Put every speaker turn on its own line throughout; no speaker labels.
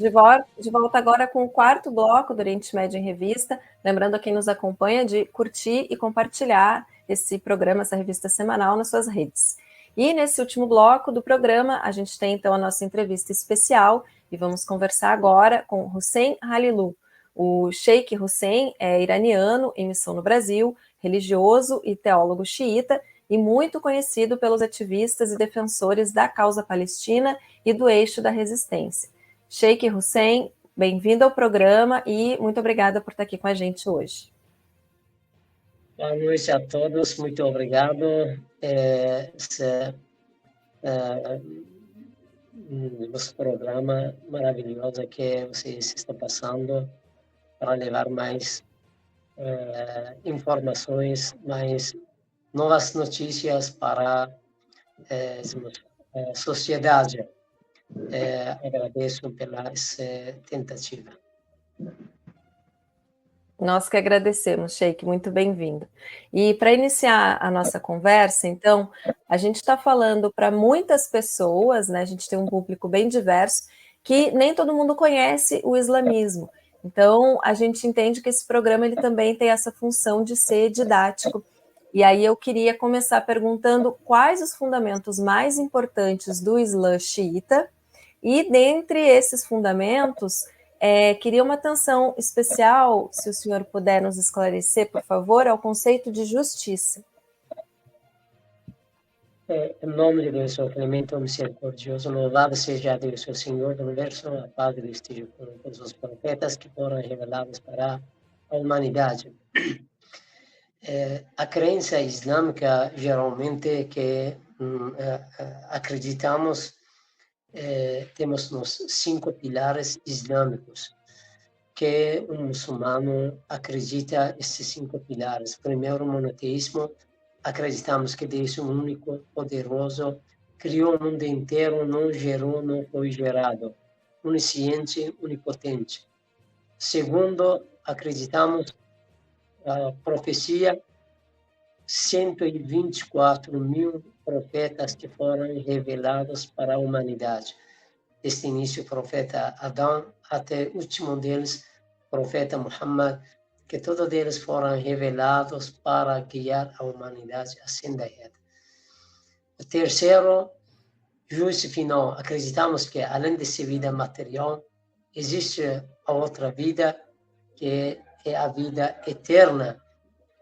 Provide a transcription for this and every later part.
De volta agora com o quarto bloco do Oriente Médio em Revista. Lembrando a quem nos acompanha de curtir e compartilhar esse programa, essa revista semanal nas suas redes. E nesse último bloco do programa, a gente tem então a nossa entrevista especial e vamos conversar agora com Hussein Halilu. O Sheikh Hussein é iraniano em missão no Brasil, religioso e teólogo xiita e muito conhecido pelos ativistas e defensores da causa palestina e do eixo da resistência. Sheikh Hussein, bem-vindo ao programa e muito obrigada por estar aqui com a gente hoje.
Boa noite a todos, muito obrigado. Esse programa maravilhoso que vocês estão passando para levar mais informações, mais novas notícias para a sociedade. Agradeço pela essa tentativa.
Nós que agradecemos, Sheikh, muito bem-vindo. E para iniciar a nossa conversa, então, a gente está falando para muitas pessoas, né? A gente tem um público bem diverso, que nem todo mundo conhece o islamismo. Então, a gente entende que esse programa ele também tem essa função de ser didático. E aí eu queria começar perguntando quais os fundamentos mais importantes do Islã xiita, e dentre esses fundamentos, queria uma atenção especial, se o senhor puder nos esclarecer, por favor, ao conceito de justiça.
Em nome de Deus, o clemente, o misericordioso, louvado seja Deus, o Senhor do Universo, a paz de esteja com todos os profetas que foram revelados para a humanidade. A crença islâmica, geralmente, que acreditamos, temos nos 5 pilares islâmicos, que um muçulmano acredita esses 5 pilares. Primeiro, o monoteísmo. Acreditamos que Deus é o único, poderoso, criou o mundo inteiro, não gerou, não foi gerado. Onisciente, onipotente. Segundo, acreditamos a profecia, 124 mil profetas que foram revelados para a humanidade. Desde o início, o profeta Adão, até o último deles, o profeta Muhammad, que todos eles foram revelados para guiar a humanidade à senda reta. O terceiro, juízo final. Acreditamos que, além dessa vida material, existe a outra vida, que é a vida eterna.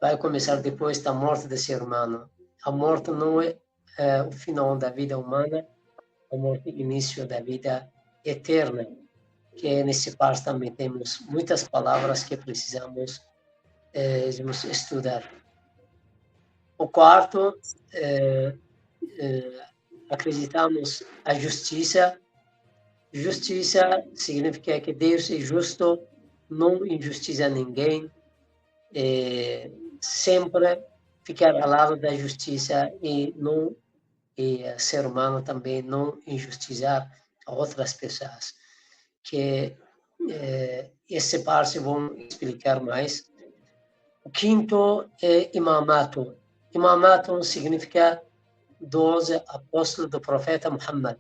Vai começar depois da morte do ser humano. A morte não é o final da vida humana, a morte é o início da vida eterna, que nesse parte também temos muitas palavras que precisamos estudar. O quarto, acreditamos a justiça. Justiça significa que Deus é justo, não injustiça ninguém, sempre ficar ao lado da justiça e ser humano também não injustiçar a outras pessoas. Que essa parte vão explicar mais. O quinto é imamato. Imamato significa 12 apóstolos do profeta Muhammad.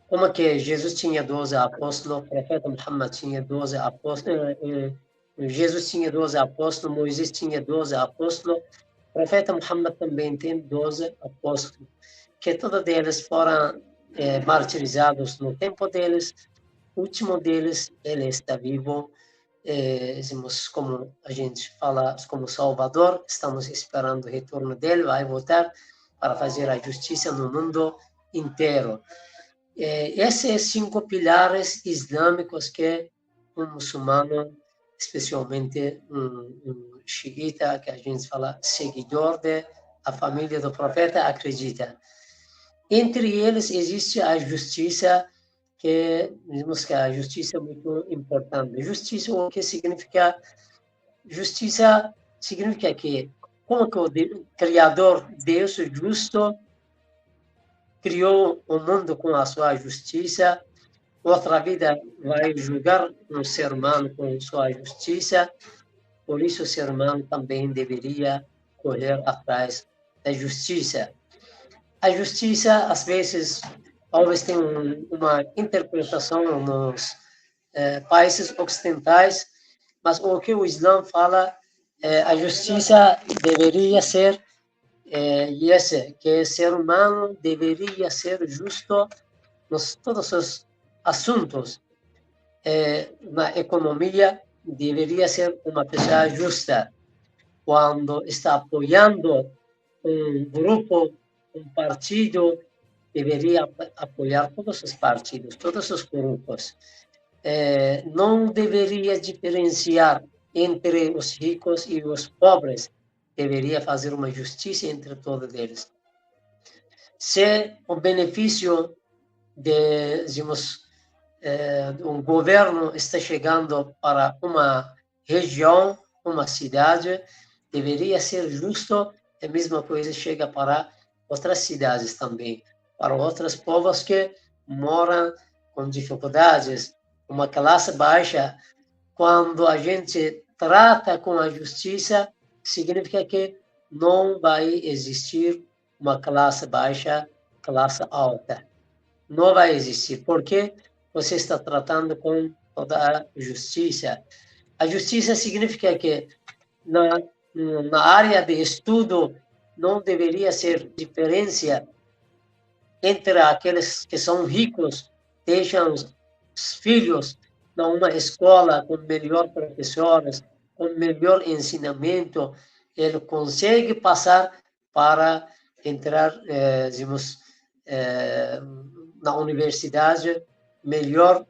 Como que Jesus tinha 12 apóstolos, o profeta Muhammad tinha 12 apóstolos, Jesus tinha 12 apóstolos, Moisés tinha 12 apóstolos, o profeta Muhammad também tem 12 apóstolos, que todos eles foram martirizados no tempo deles. O último deles, ele está vivo, como a gente fala, como Salvador, estamos esperando o retorno dele, vai voltar para fazer a justiça no mundo inteiro. Esses 5 pilares islâmicos que um muçulmano, especialmente um xiita, que a gente fala seguidor da família do profeta, acredita. Entre eles existe a justiça, que dizemos que a justiça é muito importante. Justiça, o que significa? Justiça significa que, como que o Criador, Deus justo, criou o mundo com a sua justiça, outra vida vai julgar um ser humano com sua justiça, por isso o ser humano também deveria correr atrás da justiça. A justiça, às vezes, talvez tenha uma interpretação nos países ocidentais, mas o que o Islã fala, a justiça deveria ser que o ser humano deveria ser justo nos todos os assuntos. Na economia, deveria ser uma pessoa justa. Quando está apoiando um grupo, um partido, deveria apoiar todos os partidos, todos os grupos. Não deveria diferenciar entre os ricos e os pobres, deveria fazer uma justiça entre todos eles. Se o benefício de, digamos, um governo está chegando para uma região, uma cidade, deveria ser justo, a mesma coisa chega para outras cidades também, para outros povos que moram com dificuldades, uma classe baixa. Quando a gente trata com a justiça, significa que não vai existir uma classe baixa, classe alta. Não vai existir, porque você está tratando com toda a justiça. A justiça significa que na área de estudo não deveria ser diferença entre aqueles que são ricos, deixam os filhos numa escola com melhor professores, com melhor ensinamento, ele consegue passar para entrar, digamos, na universidade melhor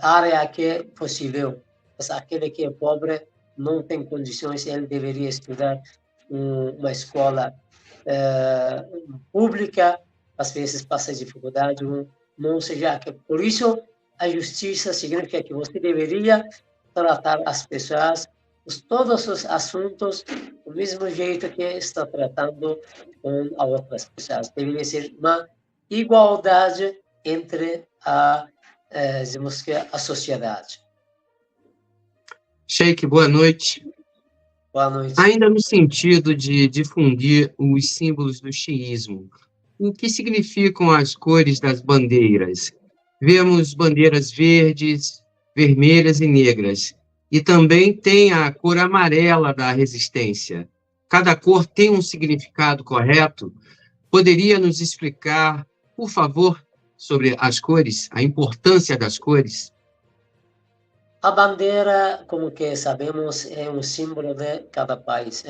área que é possível. Mas aquele que é pobre não tem condições, ele deveria estudar uma escola pública, às vezes passa dificuldade, não seja. Por isso, a justiça significa que você deveria tratar as pessoas, todos os assuntos, do mesmo jeito que está tratando com outras pessoas. Deveria ser uma igualdade entre digamos que a sociedade.
Sheikh, boa noite.
Boa noite.
Ainda no sentido de difundir os símbolos do xiismo, o que significam as cores das bandeiras? Vemos bandeiras verdes, vermelhas e negras, e também tem a cor amarela da resistência. Cada cor tem um significado correto? Poderia nos explicar, por favor, sobre as cores, a importância das cores?
A bandeira, como que sabemos, é um símbolo de cada país.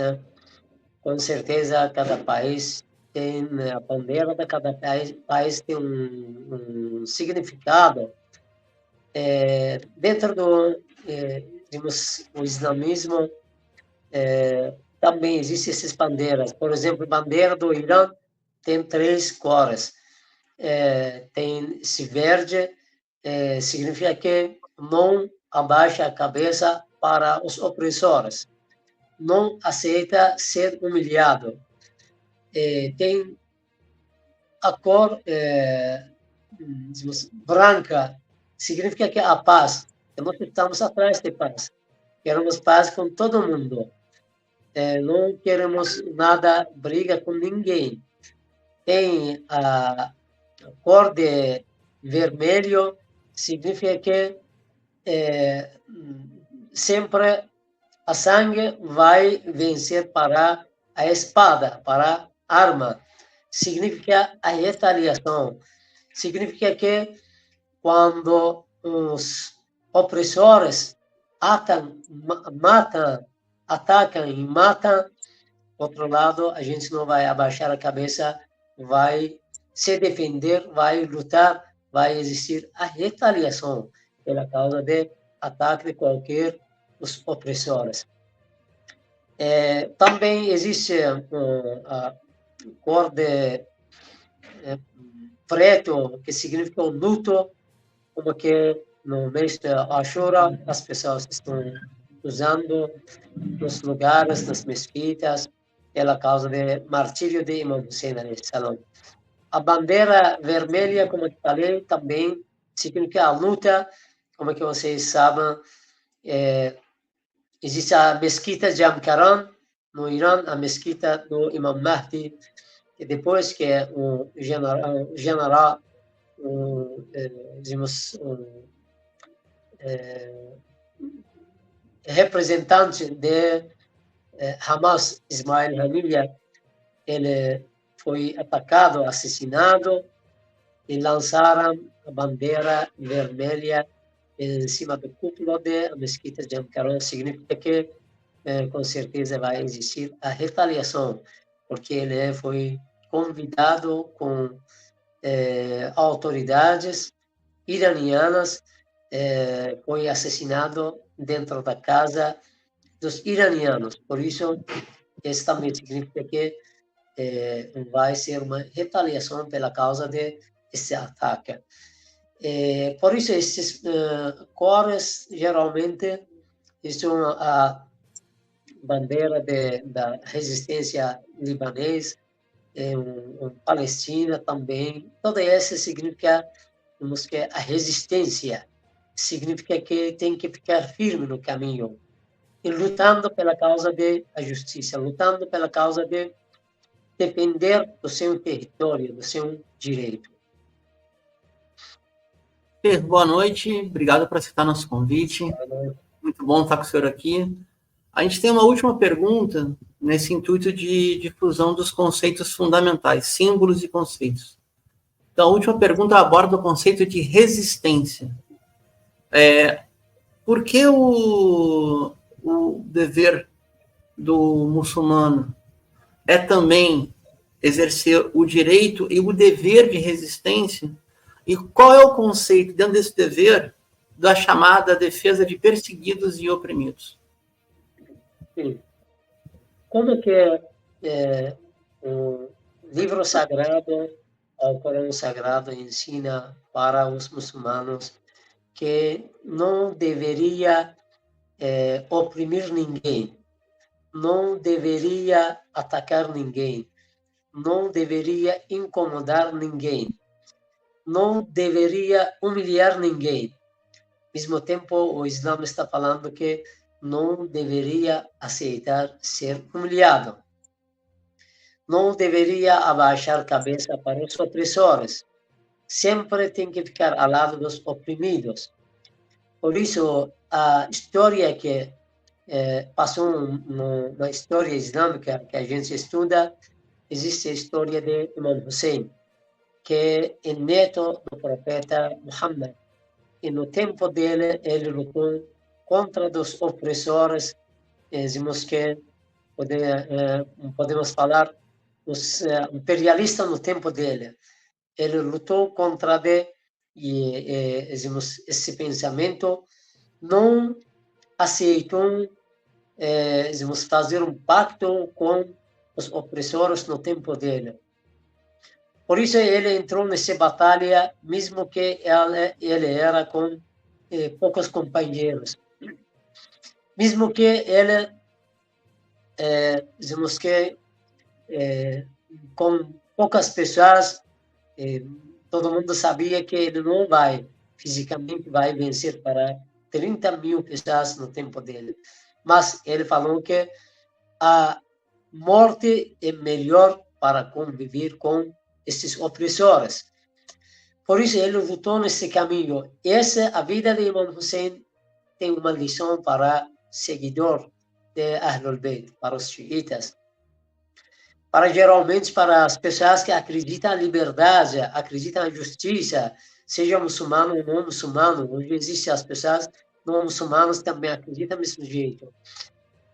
Com certeza, cada país tem a bandeira de cada país tem um significado. Dentro do, digamos, o islamismo, também existem essas bandeiras. Por exemplo, a bandeira do Irã tem 3 cores. Tem esse verde, significa que não abaixa a cabeça para os opressores, não aceita ser humilhado. Tem a cor branca, significa que a paz, nós estamos atrás de paz, queremos paz com todo mundo, não queremos nada, briga com ninguém. Tem a cor de vermelho, significa que sempre a sangue vai vencer para a espada, para a arma. Significa a retaliação. Significa que quando os opressores atacam e matam, do outro lado, a gente não vai abaixar a cabeça, vai se defender, vai lutar, vai existir a retaliação pela causa de ataque de qualquer dos opressores. Também existe a cor de preto, que significa o luto, como que no mês de Ashura as pessoas estão usando nos lugares, nas mesquitas, pela causa do martírio de Imam Hussein a.s. A bandeira vermelha, como eu falei, também significa a luta. Como que vocês sabem, existe a mesquita de Amkaran, no Irã, a mesquita do Imam Mahdi, e depois que o general dizemos, representante de Hamas, Ismail Haniyeh, ele foi atacado, assassinado, e lançaram a bandeira vermelha em cima do cúpula da mesquita de Ankara. Significa que, com certeza, vai existir a retaliação, porque ele foi convidado com autoridades iranianas, foi assassinado dentro da casa dos iranianos. Por isso, isso também significa que vai ser uma retaliação pela causa desse ataque. Por isso, esses cores, geralmente, são a bandeira da resistência libanesa, Palestina também. Tudo isso significa que a resistência significa que tem que ficar firme no caminho e lutando pela causa da justiça, lutando pela causa de defender do seu território, do seu direito.
Boa noite, obrigado por aceitar nosso convite. Muito bom estar com o senhor aqui. A gente tem uma última pergunta nesse intuito de difusão dos conceitos fundamentais, símbolos e conceitos. Então, a última pergunta aborda o conceito de resistência. Por que o dever do muçulmano é também exercer o direito e o dever de resistência? E qual é o conceito, dentro desse dever, da chamada defesa de perseguidos e oprimidos?
Sim. Como que o livro sagrado, o Corão Sagrado, ensina para os muçulmanos que não deveria oprimir ninguém, não deveria atacar ninguém, não deveria incomodar ninguém, não deveria humilhar ninguém. Ao mesmo tempo, o Islã está falando que não deveria aceitar ser humilhado, não deveria abaixar a cabeça para os opressores, sempre tem que ficar ao lado dos oprimidos. Por isso, a história que passou na história islâmica que a gente estuda, existe a história de Imam Hussein, que é neto do profeta Muhammad. E no tempo dele, ele lutou contra os opressores, dizemos que podemos falar, os imperialistas no tempo dele. Ele lutou contra dizemos, esse pensamento, não aceitou dizemos, fazer um pacto com os opressores no tempo dele. Por isso ele entrou nessa batalha, mesmo que ele era com poucos companheiros. Mesmo que ele, dizemos que com poucas pessoas, todo mundo sabia que ele não vai, fisicamente, vai vencer para 30 mil pessoas no tempo dele. Mas ele falou que a morte é melhor para conviver com esses opressores. Por isso ele lutou nesse caminho. A vida de Imam Hussein tem uma lição para seguidor de Ahlul Bayt, para os xiitas. Geralmente para as pessoas que acreditam na liberdade, acreditam na justiça, seja muçulmano ou não muçulmano. Hoje existem as pessoas não muçulmanas que também acreditam do mesmo jeito.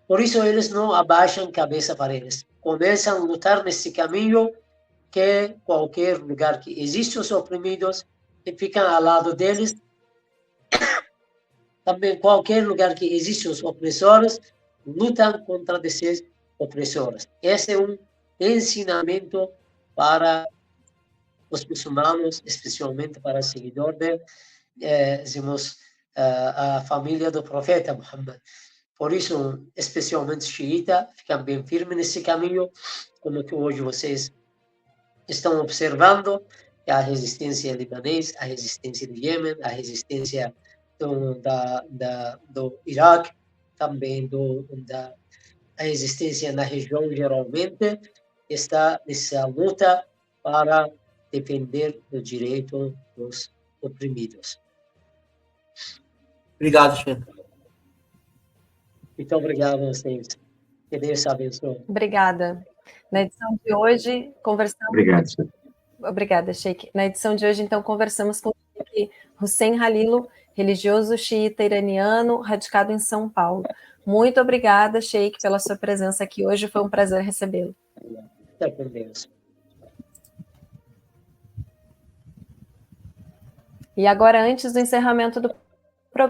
Por isso eles não abaixam a cabeça para eles. Começam a lutar nesse caminho, que qualquer lugar que existem os oprimidos, e ficam ao lado deles. Também qualquer lugar que existem os opressores, lutam contra esses opressores. Esse é um ensinamento para os muçulmanos, especialmente para os seguidores dizemos, a família do profeta Muhammad. Por isso, especialmente xiita, ficam bem firmes nesse caminho, como que hoje vocês estão observando, a resistência libanesa, a resistência do Iêmen, a resistência do Iraque, também a resistência na região, geralmente, está nessa luta para defender o direito dos oprimidos.
Obrigado, Sheik.
Muito obrigado a vocês. Que Deus abençoe.
Obrigada. Na edição de hoje, conversamos...
Obrigado.
Obrigada, Sheik. Na edição de hoje, então, conversamos com o Sheik Hussein Halilu, religioso xiita iraniano, radicado em São Paulo. Muito obrigada, Sheik, pela sua presença aqui hoje. Foi um prazer recebê-lo.
Fica com Deus.
E agora, antes do encerramento do